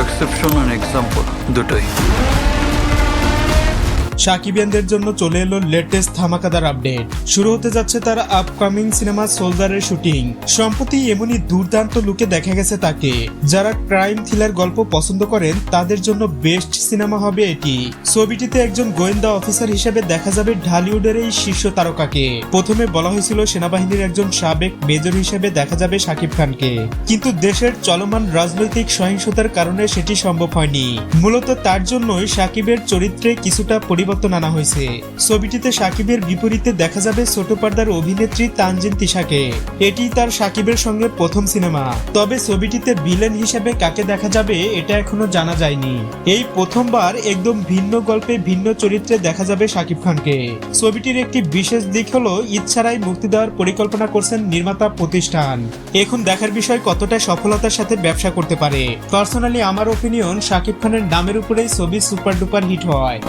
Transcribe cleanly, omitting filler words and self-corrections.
Exception আর example দুটোই। সাকিবিয়ানদের জন্য চলে এলো লেটেস্ট ধামাকাদার আপডেট। শুরু হতে যাচ্ছে তার আপকামিং সিনেমা সোলজারের শুটিং। সম্প্রতি এমনই দুর্দান্ত লুকে দেখা গেছে তাকে। যারা ক্রাইম থ্রিলার গল্প পছন্দ করেন তাদের জন্য বেস্ট সিনেমা হবে এটি। ছবিটিতে একজন গোয়েন্দা অফিসার হিসেবে দেখা যাবে ঢালিউডের এই শীর্ষ তারকাকে। প্রথমে বলা হয়েছিল সেনাবাহিনীর একজন সাবেক মেজর হিসেবে দেখা যাবে শাকিব খানকে, কিন্তু দেশের চলমান রাজনৈতিক সহিংসতার কারণে সেটি সম্ভব হয়নি। মূলত তার জন্যই শাকিবের চরিত্রে কিছুটা পরিবর্তন আনা হয়েছে। ছবিটিতে শাকিবের বিপরীতে দেখা যাবে ছোট পর্দার অভিনেত্রী তানজিন তিশাকে। এটি তার শাকিবের সঙ্গে প্রথম সিনেমা। তবে ছবিটিতে ভিলেন হিসেবে কাকে দেখা যাবে এটা এখনো জানা যায়নি। এই প্রথমবার একদম ভিন্ন গল্পে ভিন্ন চরিত্রে দেখা যাবে শাকিব খানকে। ছবিটির একটি বিশেষ দিক হলো ঈদ ছাড়াই মুক্তি দেওয়ার পরিকল্পনা করছেন নির্মাতা প্রতিষ্ঠান। এখন দেখার বিষয় কতটা সফলতার সাথে ব্যবসা করতে পারে। পার্সোনালি আমার ওপিনিয়ন, শাকিব খানের নামের উপরেই ছবি সুপার ডুপার হিট হয়।